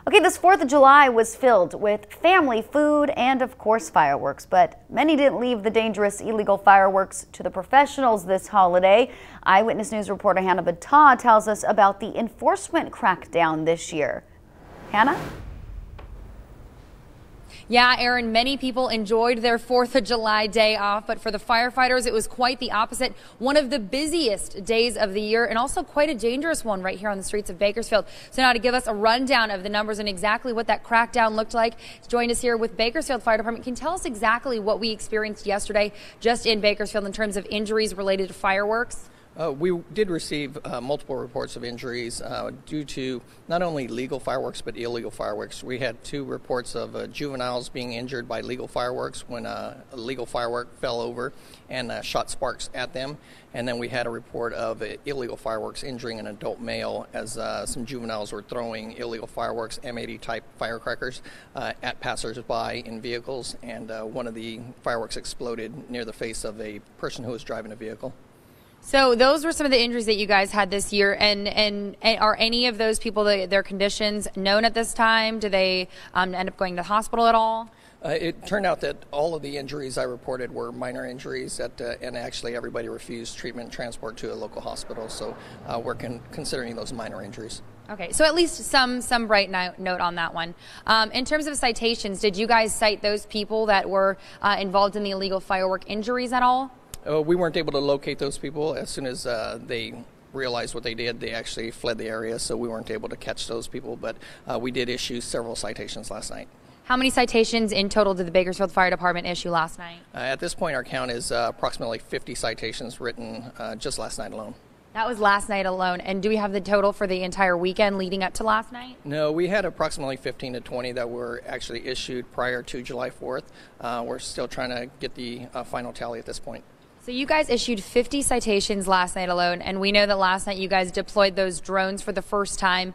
Okay, this 4th of July was filled with family, food, and of course fireworks, but many didn't leave the dangerous illegal fireworks to the professionals this holiday. Eyewitness News reporter Hannah Battah tells us about the enforcement crackdown this year. Hannah? Yeah, Aaron, many people enjoyed their 4th of July day off, but for the firefighters, it was quite the opposite. One of the busiest days of the year and also quite a dangerous one right here on the streets of Bakersfield. So now to give us a rundown of the numbers and exactly what that crackdown looked like, joined us here with Bakersfield Fire Department. Can you tell us exactly what we experienced yesterday just in Bakersfield in terms of injuries related to fireworks? We did receive multiple reports of injuries due to not only legal fireworks but illegal fireworks. We had 2 reports of juveniles being injured by legal fireworks when a legal firework fell over and shot sparks at them. And then we had a report of illegal fireworks injuring an adult male as some juveniles were throwing illegal fireworks, M80 type firecrackers, at passersby in vehicles. And one of the fireworks exploded near the face of a person who was driving a vehicle. So those were some of the injuries that you guys had this year, and are any of those people, their conditions known at this time? Do they end up going to the hospital at all? It turned out that all of the injuries I reported were minor injuries, and actually everybody refused treatment and transport to a local hospital, so we're considering those minor injuries. Okay, so at least some bright note on that one. In terms of citations, did you guys cite those people that were involved in the illegal firework injuries at all? We weren't able to locate those people. As soon as they realized what they did, they actually fled the area, so we weren't able to catch those people, but we did issue several citations last night. How many citations in total did the Bakersfield Fire Department issue last night? At this point, our count is approximately 50 citations written just last night alone. That was last night alone. And do we have the total for the entire weekend leading up to last night? No, we had approximately 15 to 20 that were actually issued prior to July 4th. We're still trying to get the final tally at this point. So you guys issued 50 citations last night alone, and we know that last night you guys deployed those drones for the first time.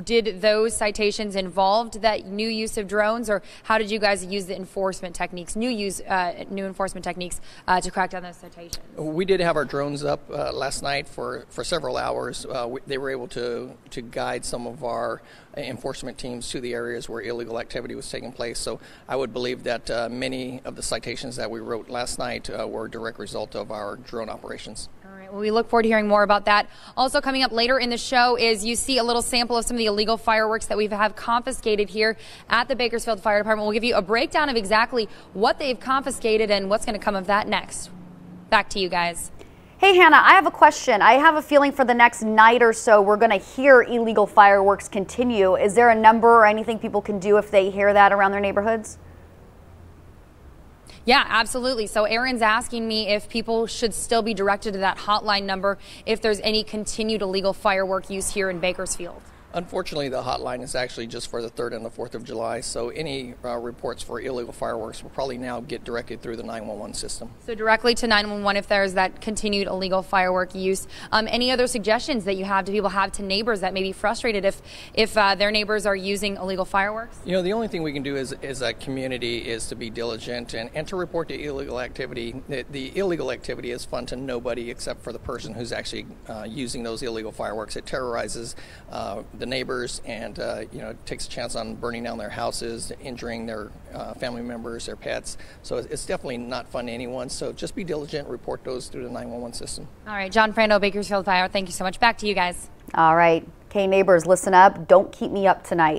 Did those citations involve that new use of drones, or how did you guys use the enforcement techniques, new enforcement techniques to crack down those citations? We did have our drones up last night for several hours. They were able to guide some of our enforcement teams to the areas where illegal activity was taking place. So I would believe that many of the citations that we wrote last night were a direct result of our drone operations. All right, well, we look forward to hearing more about that. Also coming up later in the show is you see a little sample of some of the illegal fireworks that we have confiscated here at the Bakersfield Fire Department. We'll give you a breakdown of exactly what they've confiscated and what's going to come of that next. Back to you guys. Hey Hannah, I have a question. I have a feeling for the next night or so we're going to hear illegal fireworks continue. Is there a number or anything people can do if they hear that around their neighborhoods? Yeah, absolutely. So Aaron's asking me if people should still be directed to that hotline number if there's any continued illegal firework use here in Bakersfield. Unfortunately, the hotline is actually just for the 3rd and the 4th of July, so any reports for illegal fireworks will probably now get directed through the 911 system. So directly to 911 if there's that continued illegal firework use. Any other suggestions that you have, do people have to neighbors that may be frustrated if their neighbors are using illegal fireworks? You know, the only thing we can do as a community is to be diligent and to report the illegal activity. The illegal activity is fun to nobody except for the person who's actually using those illegal fireworks. It terrorizes the neighbors, and it takes a chance on burning down their houses, injuring their family members, their pets. So it's definitely not fun to anyone. So just be diligent, report those through the 911 system. All right, John Frando, Bakersfield Fire, thank you so much. Back to you guys. All right. Okay, neighbors, listen up. Don't keep me up tonight.